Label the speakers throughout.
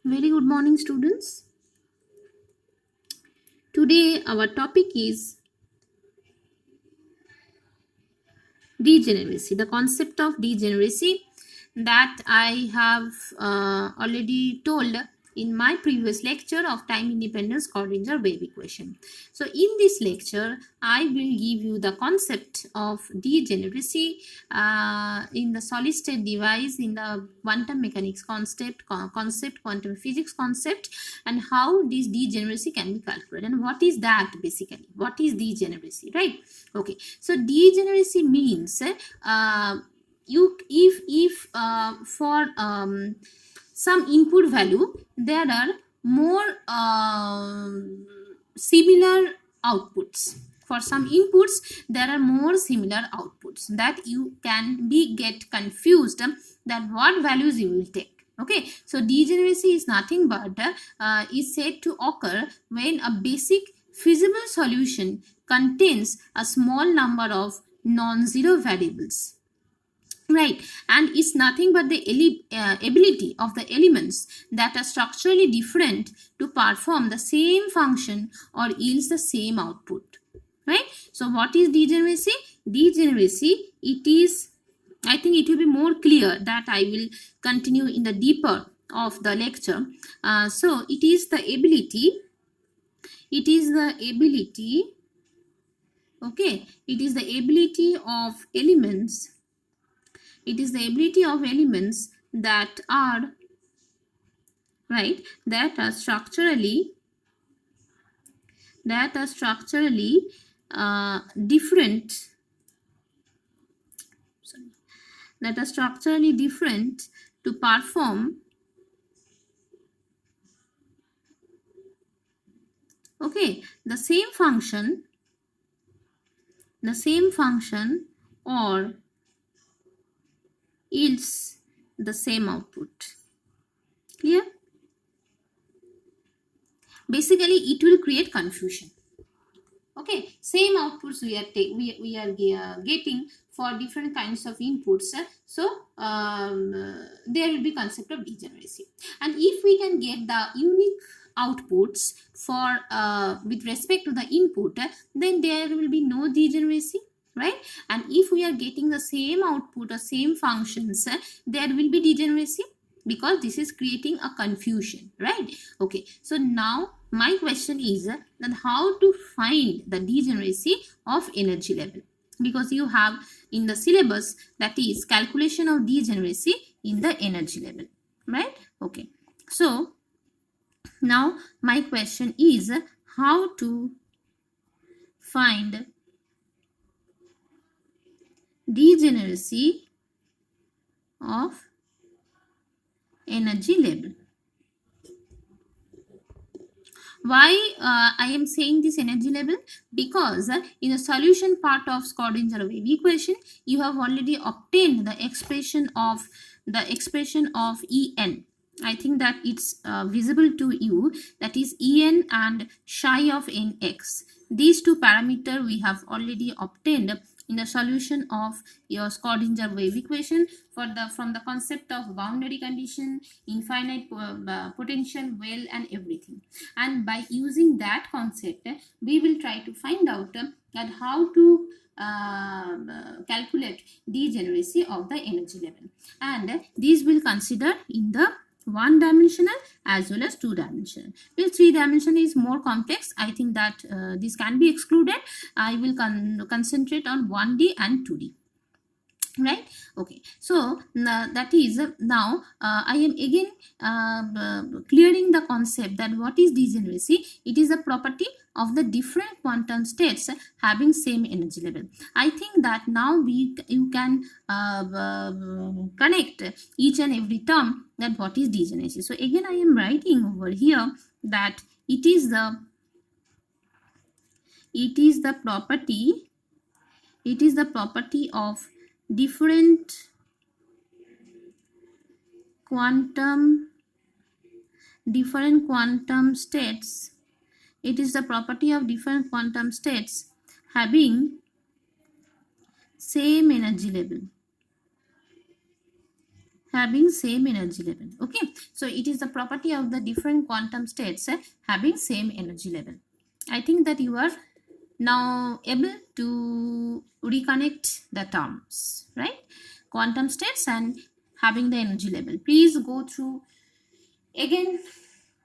Speaker 1: Very good morning, students. Today, our topic is degeneracy, the concept of degeneracy that I have already told in my previous lecture of time independent Schrodinger wave equation. So in this lecture, I will give you the concept of degeneracy in the solid state device, in the quantum mechanics concept, quantum physics concept, and how this degeneracy can be calculated, and what is that basically, what is degeneracy, right? Okay, so degeneracy means if for some input value there are more similar outputs. For some inputs there are more similar outputs, that you can be get confused that what values you will take. Okay, so degeneracy is nothing but is said to occur when a basic feasible solution contains a small number of non-zero variables, right? And it's nothing but the ability of the elements that are structurally different to perform the same function or yields the same output, right? So what is degeneracy? Degeneracy, it is, I think it will be more clear that I will continue in the deeper of the lecture. So it is the ability, okay, it is the ability of elements, that are, right, that are structurally different, to perform, okay, the same function or yields the same output. Clear? Basically it will create confusion. Okay, same outputs we are getting for different kinds of inputs. So there will be concept of degeneracy. And if we can get the unique outputs for with respect to the input, then there will be no degeneracy, right? And if we are getting the same output or same functions, there will be degeneracy, because this is creating a confusion, right? Okay, so now my question is that how to find the degeneracy of energy level, because you have in the syllabus that is calculation of degeneracy in the energy level, right? Okay, so now my question is how to find degeneracy of energy level. Why I am saying this energy level? Because in the solution part of Schrodinger wave equation, you have already obtained the expression of En. I think that it's visible to you, that is En and psi of nx. These two parameters we have already obtained in the solution of your Schrodinger wave equation from the concept of boundary condition, infinite potential, well, and everything. And by using that concept, we will try to find out that how to calculate degeneracy of the energy level. And these will consider in the one dimensional as well as two dimensional. Well, three dimension is more complex. I think that this can be excluded. I will concentrate on 1D and 2D. Right? Okay, so that is now I am again clearing the concept that what is degeneracy. It is a property of the different quantum states having same energy level. I think that now you can connect each and every term that what is degeneracy. So again I am writing over here that it is the property of different quantum states. It is the property of different quantum states having same energy level. having same energy level. Okay, so it is the property of the different quantum states having same energy level. I think that you are now able to reconnect the terms, right? Quantum states and having the energy level. Please go through again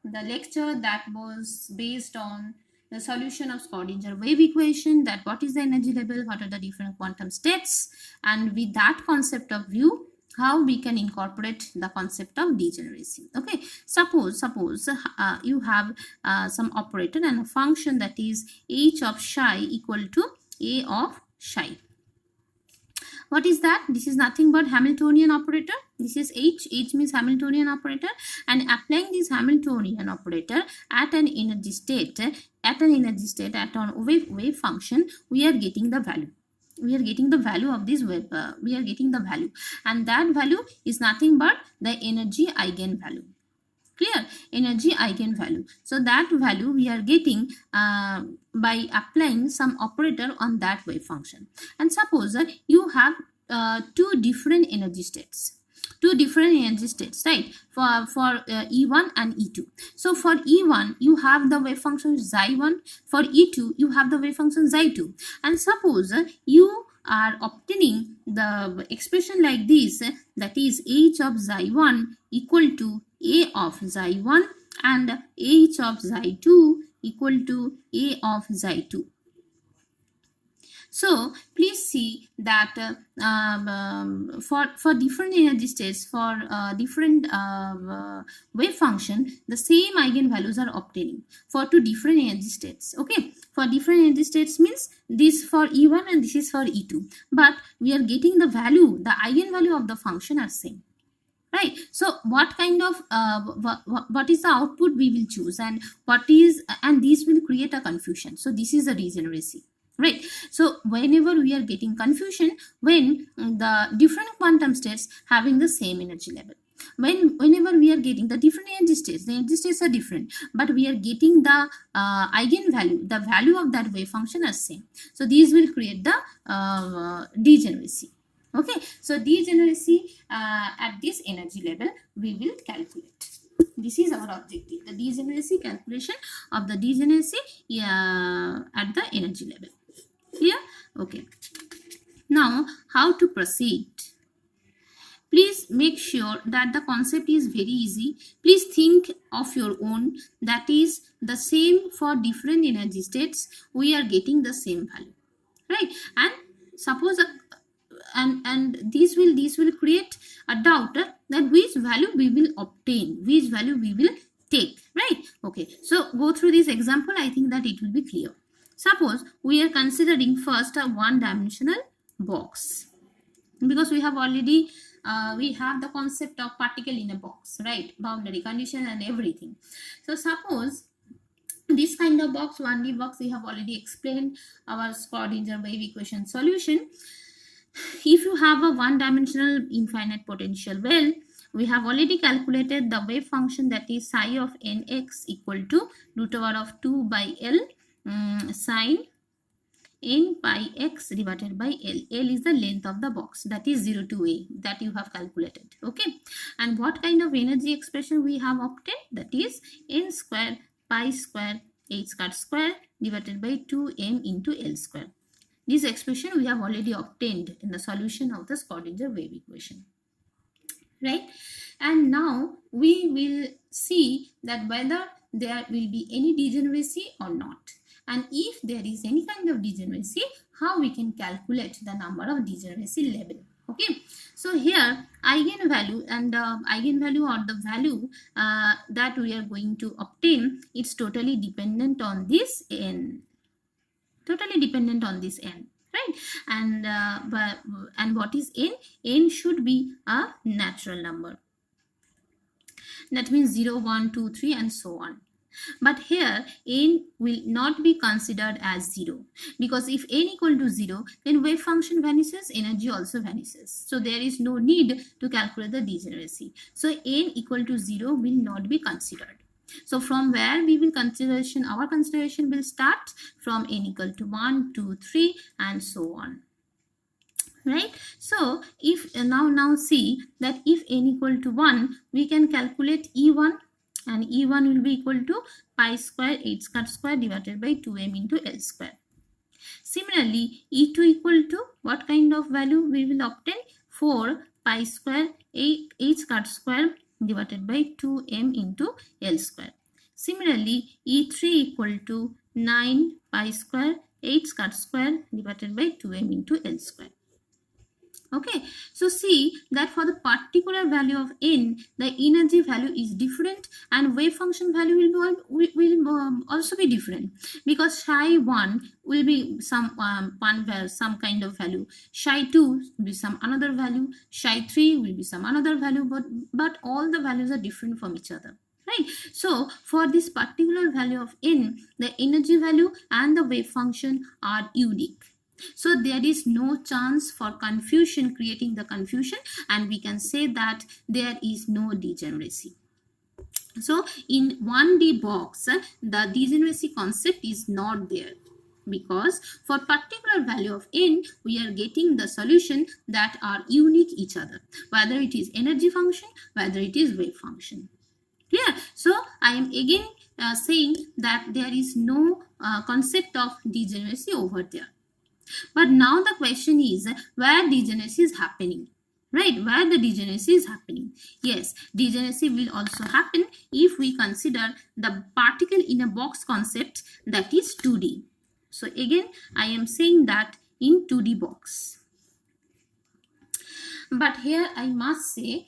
Speaker 1: the lecture that was based on the solution of Schrodinger wave equation, that what is the energy level, what are the different quantum states, and with that concept of view, how we can incorporate the concept of degeneracy. Okay, suppose you have some operator and a function that is h of psi equal to a of psi. What is that? This is nothing but Hamiltonian operator. This is H. H means Hamiltonian operator. And applying this Hamiltonian operator at an energy state, at a wave function, we are getting the value. We are getting the value of this wave. We are getting the value. And that value is nothing but the energy eigenvalue. Clear? Energy eigenvalue. So that value we are getting by applying some operator on that wave function. And suppose you have two different energy states. Right, for E1 and E2. So for E1 you have the wave function xi1, for E2 you have the wave function xi2, and suppose you are obtaining the expression like this, that is h of xi1 equal to a of xi1 and h of xi2 equal to a of xi2. So please see that for different energy states, for different wave function, the same eigenvalues are obtaining for two different energy states. Okay, for different energy states means this for E1 and this is for E2, but we are getting the value, the eigenvalue of the function are same. Right, so what kind of what is the output we will choose, and these will create a confusion. So this is a degeneracy. Right, so whenever we are getting confusion, when the different quantum states having the same energy level, whenever we are getting the different energy states, the energy states are different, but we are getting the eigenvalue, the value of that wave function as same. So these will create the degeneracy. Okay, so degeneracy at this energy level we will calculate. This is our objective, the degeneracy calculation of the degeneracy at the energy level. Clear? Okay. Now, how to proceed? Please make sure that the concept is very easy. Please think of your own, that is the same for different energy states, we are getting the same value, right? And suppose and this will create a doubt that which value we will obtain, which value we will take, right? Okay, so go through this example. I think that it will be clear. Suppose we are considering first a one-dimensional box, because we have already we have the concept of particle in a box, right? Boundary condition and everything. So suppose this kind of box, 1D box, we have already explained our Schrodinger wave equation solution. If you have a one-dimensional infinite potential well, we have already calculated the wave function, that is psi of nx equal to root over of 2 by L sine n pi x divided by L. L is the length of the box, that is 0 to a, that you have calculated. Okay, and what kind of energy expression we have obtained, that is n square pi square h square divided by 2m into L square. This expression we have already obtained in the solution of the Schrodinger wave equation, right? And now we will see that whether there will be any degeneracy or not, and if there is any kind of degeneracy, how we can calculate the number of degeneracy level. Okay, so here eigenvalue and eigenvalue, or the value that we are going to obtain, it's totally dependent on this n, right? And what is n? N should be a natural number. That means 0, 1, 2, 3 and so on. But here n will not be considered as 0, because if n equal to 0, then wave function vanishes, energy also vanishes. So there is no need to calculate the degeneracy. So n equal to 0 will not be considered. So from where we will our consideration will start from n equal to 1, 2, 3 and so on. right? So if now see that if n equal to 1, we can calculate E1, and E1 will be equal to pi square h square divided by 2m into L square. Similarly, E2 equal to what kind of value we will obtain? 4 pi square h square divided by 2m into L square. Similarly, E3 equal to 9 pi square h square divided by 2m into L square. Okay, so see that for the particular value of n, the energy value is different, and wave function value will also be different, because psi 1 will be some some kind of value, psi 2 will be some another value, psi 3 will be some another value, but all the values are different from each other. Right. So for this particular value of n, the energy value and the wave function are unique. So there is no chance for confusion, creating the confusion, and we can say that there is no degeneracy. So in 1D box, the degeneracy concept is not there, because for particular value of n, we are getting the solution that are unique each other, whether it is energy function, whether it is wave function. Clear? So I am again saying that there is no concept of degeneracy over there. But now the question is where degeneracy is happening, right? Where the degeneracy is happening. Yes, degeneracy will also happen if we consider the particle in a box concept, that is 2D. So again, I am saying that in 2D box. But here I must say,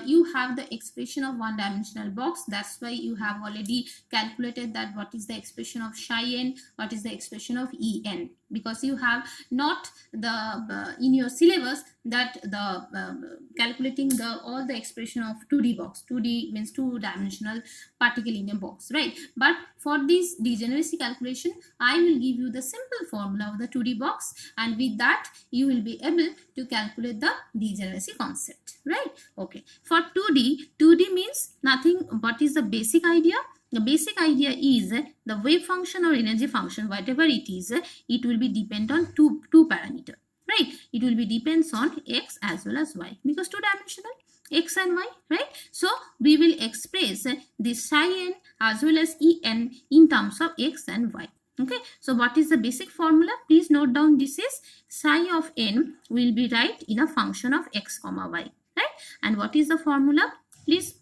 Speaker 1: you have the expression of one-dimensional box. That's why you have already calculated that what is the expression of psi n, what is the expression of En, because you have not the in your syllabus that the calculating the all the expression of 2D box. 2D means two-dimensional particle in a box, right? But for this degeneracy calculation, I will give you the simple formula of the 2D box, and with that you will be able to calculate the degeneracy concept, right? Okay, for 2D means nothing. What is the basic idea? The basic idea is the wave function or energy function, whatever it is, it will be depend on two parameter, right? It will be depends on x as well as y, because two-dimensional, x and y, right? So we will express this psi n as well as En in terms of x and y. Okay, so what is the basic formula? Please note down, this is psi of n will be right in a function of x comma y, right? And what is the formula? Please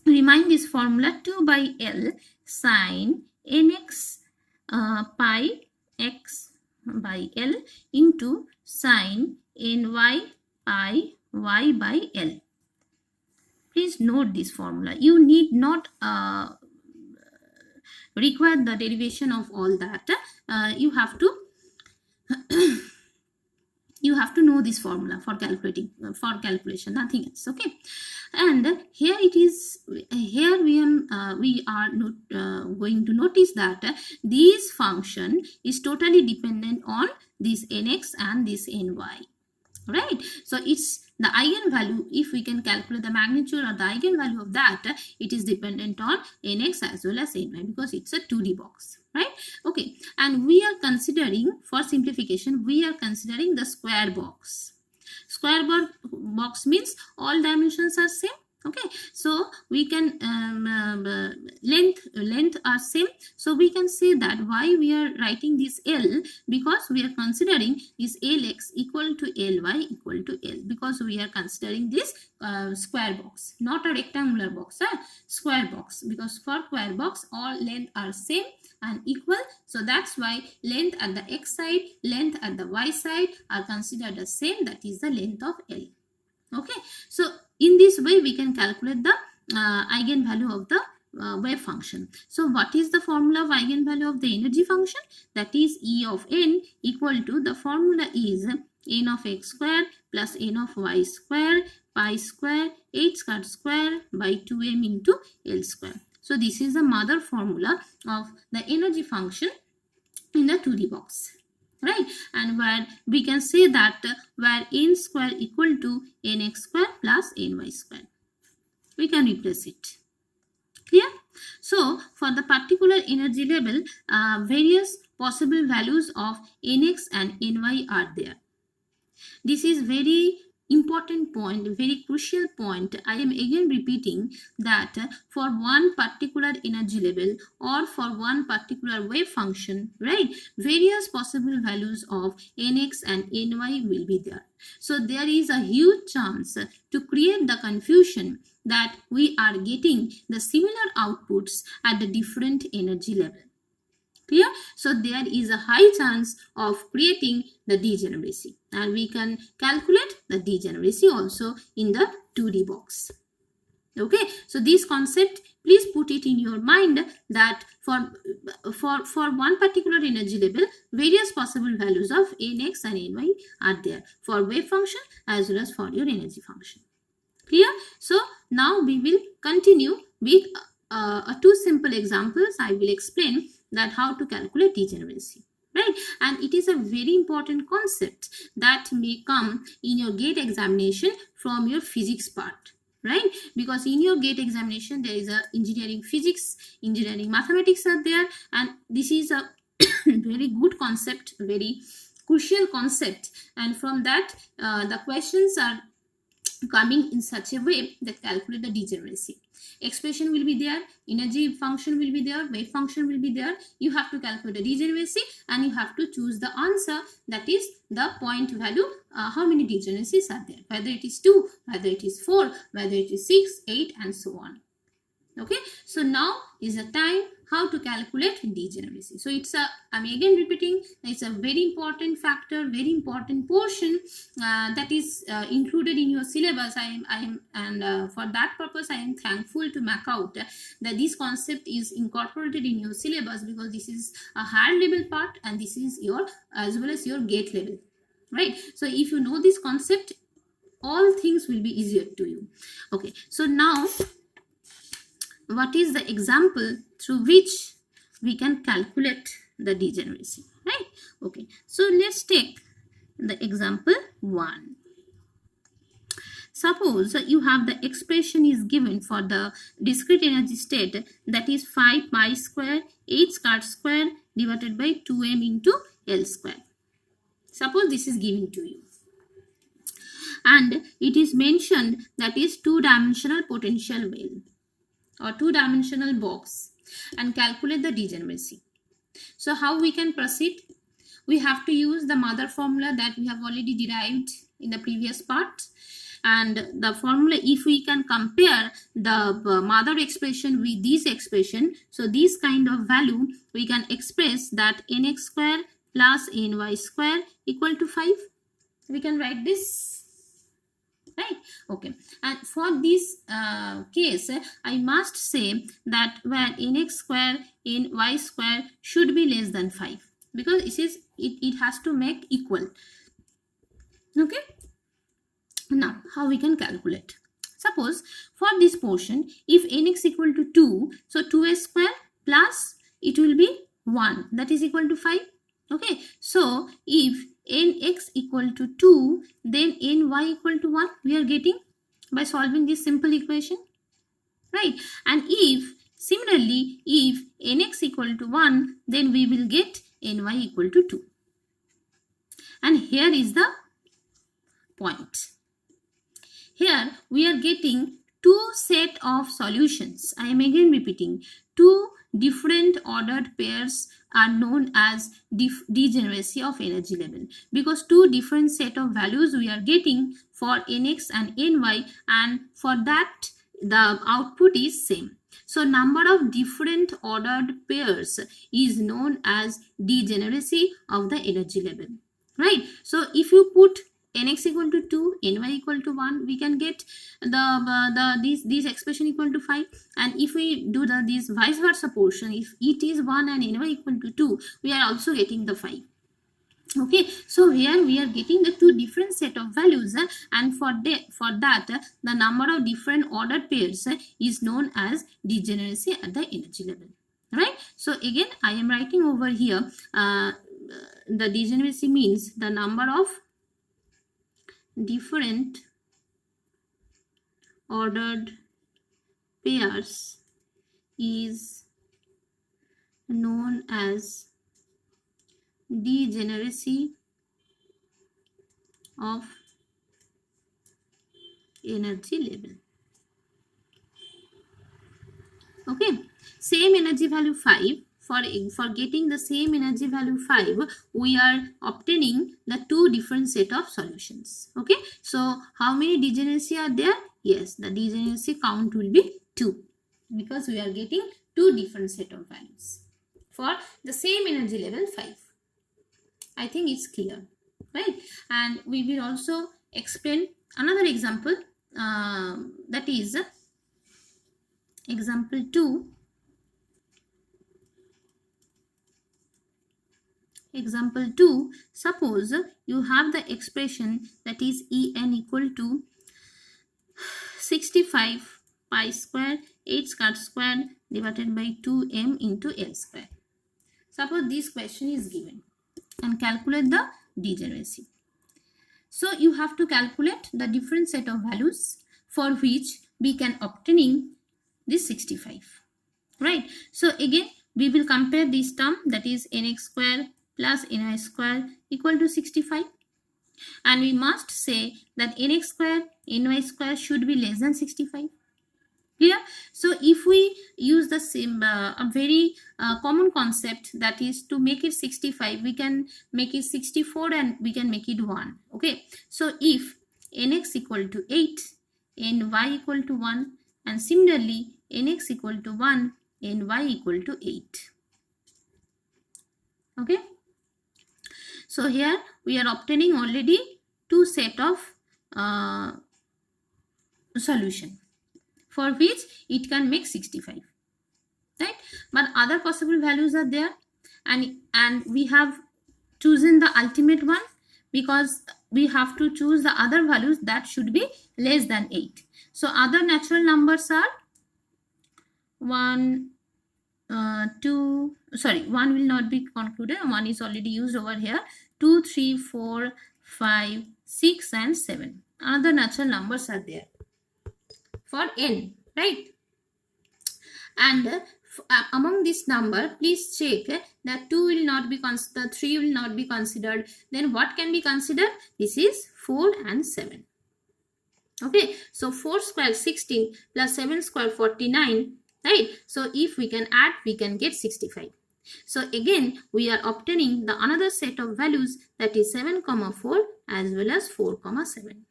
Speaker 1: remind this formula: 2 by L sine nx pi x by L into sine ny pi y by L. Please note this formula. You need not require the derivation of all that. You have to know this formula for calculation, nothing else. Okay, and here it is. Here we are going to notice that this function is totally dependent on this nx and this ny, right? So it's the eigenvalue. If we can calculate the magnitude or the eigenvalue of that, it is dependent on nx as well as ny, because it's a 2D box, right? Okay, and we are considering, for simplification, we are considering the square box. Square box means all dimensions are same. Okay, so we can length are same, so we can say that why we are writing this L, because we are considering this Lx equal to Ly equal to L, because we are considering this square box, not a rectangular box, square box, because for square box all length are same and equal. So that's why length at the x side, length at the y side are considered the same, that is the length of L. Okay, so in this way we can calculate the eigenvalue of the wave function. So what is the formula of eigenvalue of the energy function? That is E of n equal to, the formula is n of x square plus n of y square pi square h square by 2m into L square. So this is the mother formula of the energy function in the 2D box, right? And where we can say that where n square equal to nx square plus ny square, we can replace it. Clear? So for the particular energy level, various possible values of nx and ny are there. This is very important point, very crucial point. I am again repeating that for one particular energy level or for one particular wave function, right, various possible values of nx and ny will be there. So there is a huge chance to create the confusion that we are getting the similar outputs at the different energy level. Clear? So there is a high chance of creating the degeneracy, and we can calculate the degeneracy also in the 2D box. Okay, so this concept, please put it in your mind that for one particular energy level, various possible values of nx and ny are there for wave function as well as for your energy function. Clear? So now we will continue with two simple examples. I will explain that how to calculate degeneracy, right? And it is a very important concept that may come in your GATE examination from your physics part, right? Because in your GATE examination there is a engineering physics, engineering mathematics are there, and this is a very good concept, very crucial concept, and from that the questions are coming in such a way that calculate the degeneracy. Expression will be there, energy function will be there, wave function will be there. You have to calculate the degeneracy and you have to choose the answer, that is the point value, how many degeneracies are there, whether it is 2, whether it is 4, whether it is 6, 8 and so on. Okay, so now is the time how to calculate degeneracy. So it's a, I'm again repeating, it's a very important factor, very important portion that is included in your syllabus. For that purpose I am thankful to MacOut that this concept is incorporated in your syllabus, because this is a higher level part and this is your as well as your GATE level, right? So if you know this concept, all things will be easier to you. Okay, so now what is the example through which we can calculate the degeneracy, right? Okay, so let's take the example 1. Suppose you have the expression is given for the discrete energy state, that is 5 pi square h cot square divided by 2m into L square. Suppose this is given to you, and it is mentioned that is two-dimensional potential well or two-dimensional box, and calculate the degeneracy. So how we can proceed? We have to use the mother formula that we have already derived in the previous part, and the formula, if we can compare the mother expression with this expression, so this kind of value we can express that nx square plus ny square equal to 5. We can write this, right? Okay, and for this case I must say that where nx square ny square should be less than 5, because it has to make equal. Okay, now how we can calculate? Suppose for this portion, if nx equal to 2, so 2a square plus it will be 1, that is equal to 5. Okay, so if nx equal to 2, then ny equal to 1 we are getting by solving this simple equation, right? And if similarly if nx equal to 1, then we will get ny equal to 2. And here is the point. Here we are getting two set of solutions. I am again repeating, two different ordered pairs are known as degeneracy of energy level, because two different set of values we are getting for nx and ny, and for that the output is same. So number of different ordered pairs is known as degeneracy of the energy level, right? So if you put nx equal to 2, ny equal to 1, we can get this expression equal to 5. And if we do this vice versa portion, if it is 1 and ny equal to 2, we are also getting the 5. Okay, so here we are getting the two different set of values, and for that the number of different ordered pairs is known as degeneracy at the energy level, right? So again I am writing over here the degeneracy means the number of different ordered pairs is known as degeneracy of energy level. Okay, same energy value 5. For getting the same energy value 5, we are obtaining the two different set of solutions. Okay, so how many degeneracy are there? Yes, the degeneracy count will be 2 because we are getting two different set of values for the same energy level 5. I think it's clear, right? And we will also explain another example, that is example 2. Example 2, suppose you have the expression that is En equal to 65 pi square h squared squared divided by 2m into L square. Suppose this question is given and calculate the degeneracy. So you have to calculate the different set of values for which we can obtaining this 65, right? So again we will compare this term, that is nx square plus ny square equal to 65, and we must say that nx square ny square should be less than 65. Clear? So if we use the same a very common concept, that is to make it 65, we can make it 64 and we can make it 1. Okay, so if nx equal to 8, ny equal to 1, and similarly nx equal to 1, ny equal to 8. Okay, so here we are obtaining already two set of solution for which it can make 65, right? But other possible values are there, and we have chosen the ultimate one because we have to choose the other values that should be less than 8. So other natural numbers are 1, 2, sorry, 1 will not be concluded, 1 is already used over here, 2, 3, 4, 5, 6 and 7. Other natural numbers are there for n, right? And among this number, please check that 2 will not be considered, 3 will not be considered. Then what can be considered? This is 4 and 7. Okay, so 4 square 16 plus 7 square 49, right? So if we can add, we can get 65. So again we are obtaining the another set of values, that is 7, 4 as well as 4, 7.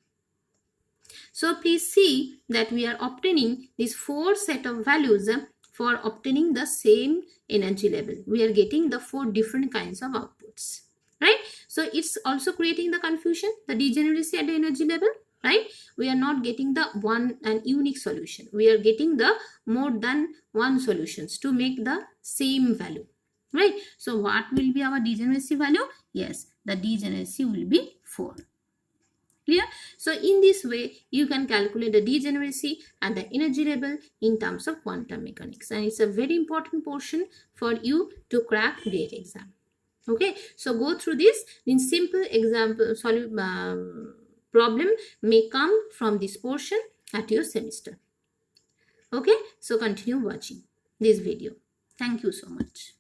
Speaker 1: So please see that we are obtaining these 4 set of values for obtaining the same energy level. We are getting the 4 different kinds of outputs, right? So it's also creating the confusion, the degeneracy at the energy level, right? We are not getting the one and unique solution. We are getting the more than one solutions to make the same value, right? So what will be our degeneracy value? Yes, the degeneracy will be 4. Clear? So in this way, you can calculate the degeneracy and the energy level in terms of quantum mechanics. And it's a very important portion for you to crack GATE exam. Okay, so go through this. In simple example, problem may come from this portion at your semester. Okay, so continue watching this video. Thank you so much.